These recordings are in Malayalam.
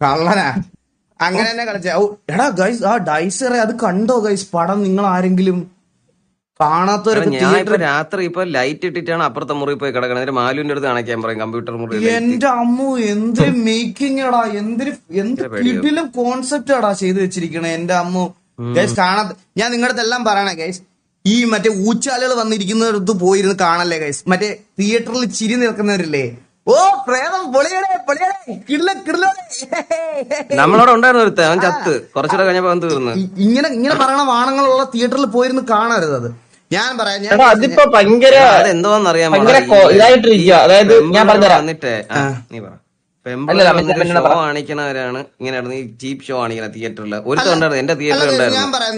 കള്ളനാ അങ്ങനെ തന്നെ കളിച്ച. എടാ ഗൈസ് ആ ഡൈസറെ അത് കണ്ടോ ഗൈസ് പടം? നിങ്ങൾ ആരെങ്കിലും കാണാത്തൊരു ഞാൻ ഇപ്പൊ രാത്രി ഇപ്പൊ ലൈറ്റ് ഇട്ടിട്ടാണ് അപ്പുറത്തെ മുറി പോയി കിടക്കണത്. മാലുവിന്റെ അടുത്ത് കാണിക്കാൻ പറയും കമ്പ്യൂട്ടർ മുറി. എന്റെ അമ്മു എന്തൊരു മേക്കിംഗ് എടാ, എന്ത് കിടിലും കോൺസെപ്റ്റ് ആടാ ചെയ്തു വെച്ചിരിക്കണേ എന്റെ അമ്മു. ഗൈസ് കാണാത്ത ഞാൻ നിങ്ങളുടെ അടുത്ത് എല്ലാം പറയണേ ഗൈസ്, ഈ മറ്റേ ഊച്ചാലുകൾ വന്നിരിക്കുന്നിടത്ത് പോയിരുന്ന് കാണല്ലേ ഗൈസ്. മറ്റേ തിയേറ്ററിൽ ചിരി നിൽക്കുന്നവരില്ലേ, ഓ പ്രേതം പൊളിയടേ പൊളിയടേ കിടില കിടിലോടെ. നമ്മളോട് ഉണ്ടായിരുന്നു ഒരുത്ത, അവൻ ചത്ത് കുറച്ചുകൂടെ കഴിഞ്ഞപ്പോ തീർന്നു. ഇങ്ങനെ പറയണ വാണങ്ങളുള്ള തിയേറ്ററിൽ പോയിരുന്ന് കാണരുത്. അത് ഞാൻ പറയാം. ഞാൻ അതിപ്പോ ഭയങ്കര അതെന്തോന്നറിയാൻ ഇതായിട്ടിരിക്കുക. അതായത് ഞാൻ പറഞ്ഞുതരാം. വന്നിട്ടേ നീ പറ. ഷോ കാണിക്കണവരാണ് ഇങ്ങനെ ഈ ചീപ്പ് ഷോ കാണിക്കണ തിയേറ്ററിൽ. ഒരുത്തുണ്ടായിരുന്നു എന്റെ തിയേറ്ററിൽ ഉണ്ടായിരുന്നു. ഞാൻ പറയാം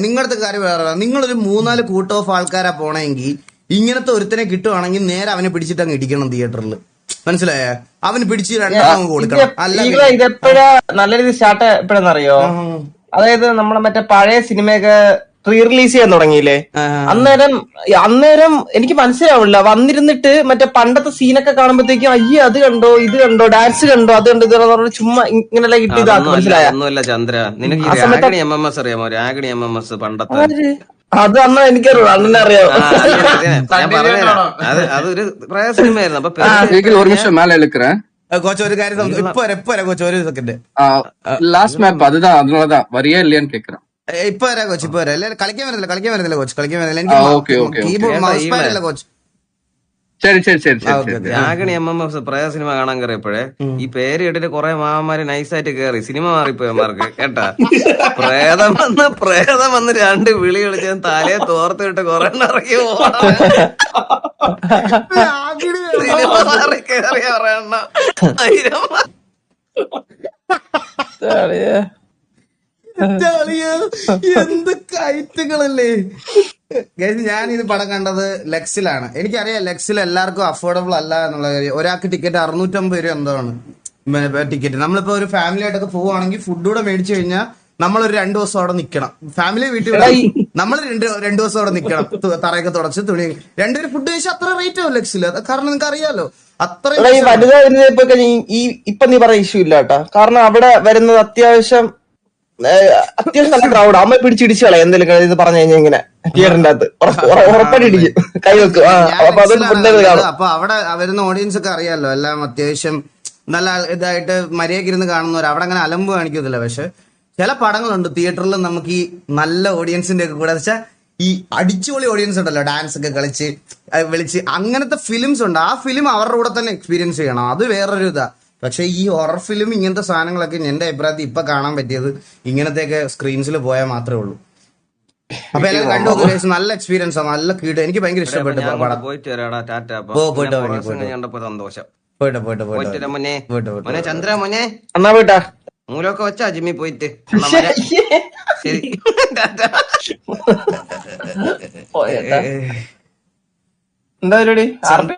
നിങ്ങളുടെ കാര്യം വേറെ. നിങ്ങളൊരു 3-4 കൂട്ട് ഓഫ് ആൾക്കാരാ പോണെങ്കിൽ ഇങ്ങനത്തെ ഒരുത്തനെ കിട്ടുവാണെങ്കിൽ നേരെ അവനെ പിടിച്ചിട്ട് അങ്ങ് ഇടിക്കണം തിയേറ്ററിൽ. മനസ്സിലായ? അവന് പിടിച്ച് 2 കൊടുക്കണം. ഇതെപ്പോഴാ നല്ല രീതിയിൽ സ്റ്റാർട്ട് എപ്പോഴെന്നറിയോ? അതായത് നമ്മളെ മറ്റേ പഴയ സിനിമയൊക്കെ റീ റിലീസ് ചെയ്യാൻ തുടങ്ങിയില്ലേ, അന്നേരം എനിക്ക് മനസ്സിലാവില്ല. വന്നിരുന്നിട്ട് മറ്റേ പണ്ടത്തെ സീനൊക്കെ കാണുമ്പോഴത്തേക്കും അയ്യോ അത് കണ്ടോ ഇത് കണ്ടോ ഡാൻസ് കണ്ടോ അത് കണ്ടോ ഇത് കണ്ടോ ചുമ്മാ ഇങ്ങനെല്ലാം കിട്ടിയതാ. മനസ്സിലായ? ഒന്നുമല്ല ചന്ദ്ര, നിനക്ക് രാഗിണി MMS അറിയാമോ? രാഗിണി MMS പണ്ടത്തെ അത് അന്ന് എനിക്കറിയാം, അണ്ണനെ അറിയാം. ഞാൻ പറഞ്ഞുതരാം. അതൊരു പ്രയ സിനിമയായിരുന്നു. അപ്പൊ ஒரு நிமிஷம் மேல இழுக்கிறேன் കോച്ച് ഒരു കാര്യം ഇപ്പൊ കോച്ച് ഒരു സെക്കൻഡ്. லாஸ்ட் மேப் அதுதான், அதனாலதான் வரியா இல்லையான்னு கேக்குறேன். ഇപ്പൊ വരാ കോച്ച്, ഇപ്പൊ വരാം. കളിക്കാൻ വരുന്നില്ല കോച്ച്, കളിക്കാൻ വരുന്നില്ല. എനിക്ക് കീബോർഡ് മൗസ് പാഡ് അല്ല കോച്ച്. சரி சரி சரி சரி. രാഗിണി MMS പ്രയ സിനിമ കാണാൻ കയറിയപ്പോഴേ ഈ പേര് കേട്ടിട്ട് കുറെ മാമാര് നൈസായിട്ട് കേറി സിനിമ മാറിപ്പോയമാർക്ക് കേട്ടാ. പ്രേതം വന്ന് 2 വിളി വിളിച്ച തലയെ തോർത്തിട്ട് കുറെ ഇറങ്ങി കേറിയ പറയണ എന്ത് കയറ്റുകളല്ലേ. ഞാൻ ഇത് പടം കണ്ടത് ലെക്സിലാണ്. എനിക്കറിയാം ലെക്സിൽ എല്ലാവർക്കും അഫോർഡബിൾ അല്ല എന്നുള്ള കാര്യം. ഒരാൾക്ക് ടിക്കറ്റ് 650 രൂപ എന്താണ് ടിക്കറ്റ്. നമ്മളിപ്പോ ഒരു ഫാമിലി ആയിട്ടൊക്കെ പോവുകയാണെങ്കിൽ ഫുഡ് കൂടെ മേടിച്ചു കഴിഞ്ഞാൽ നമ്മളൊരു 2 ദിവസം അവിടെ നിൽക്കണം. ഫാമിലി വീട്ടിൽ നമ്മൾ 2 ദിവസം അവിടെ നിൽക്കണം. തറയൊക്കെ തുടച്ച് തുണി 2 പേര് ഫുഡ് കഴിച്ചാൽ അത്ര റേറ്റ് ആവും ലെക്സിൽ. കാരണം നിങ്ങൾക്ക് അറിയാലോ അത്രയും. ഈ വനിതാ വരുന്നതിപ്പോ ഇപ്പൊ നീ പറഞ്ഞ ഇഷ്യൂ ഇല്ല കേട്ടാ. കാരണം അവിടെ വരുന്നത് അത്യാവശ്യം നല്ല ക്രൗഡ്. അമ്മ പിടിച്ചിടിച്ചു കളയാം എന്തെങ്കിലും ഇത് പറഞ്ഞു കഴിഞ്ഞാൽ ഇങ്ങനെ തിയേറ്ററിന്റെ അകത്ത് ഉറപ്പായിട്ട് ഇടിക്കും, കൈവെക്കും. അപ്പൊ അവിടെ വരുന്ന ഓഡിയൻസ് ഒക്കെ അറിയാലോ എല്ലാം അത്യാവശ്യം നല്ല ഇതായിട്ട് മര്യാദയ്ക്ക് ഇരുന്ന് കാണുന്നവർ. അവിടെ അങ്ങനെ അലമ്പ് കാണിക്കത്തില്ല. പക്ഷെ ചില പടങ്ങളുണ്ട് തിയേറ്ററിൽ നമുക്ക് ഈ നല്ല ഓഡിയൻസിന്റെ ഒക്കെ കൂടെ വെച്ചാൽ ഈ അടിച്ചുപൊളി ഓഡിയൻസ് ഉണ്ടല്ലോ, ഡാൻസ് ഒക്കെ കളിച്ച് വിളിച്ച് അങ്ങനത്തെ ഫിലിംസ് ഉണ്ട്. ആ ഫിലിം അവരുടെ കൂടെ തന്നെ എക്സ്പീരിയൻസ് ചെയ്യണം. അത് വേറൊരു ഇതാ. പക്ഷെ ഈ ഹൊറർ ഫിലിം ഇങ്ങനത്തെ സാധനങ്ങളൊക്കെ എന്റെ അഭിപ്രായത്തിൽ ഇപ്പൊ കാണാൻ പറ്റിയത് ഇങ്ങനത്തെയൊക്കെ സ്ക്രീൻസിൽ പോയാൽ മാത്രമേ ഉള്ളൂ. അപ്പൊ എല്ലാവരും കണ്ടു. നല്ല എക്സ്പീരിയൻസ് ആണ്, നല്ല കീട്. എനിക്ക് ഭയങ്കര ഇഷ്ടപ്പെട്ടു പടം. പോയിട്ട് ചന്ദ്ര മോനെ അണ്ണാ പോയിട്ടാ മൂലമൊക്കെ വെച്ചാ ജിമ്മി പോയിട്ട്. ശരി എന്താ പരിപാടി?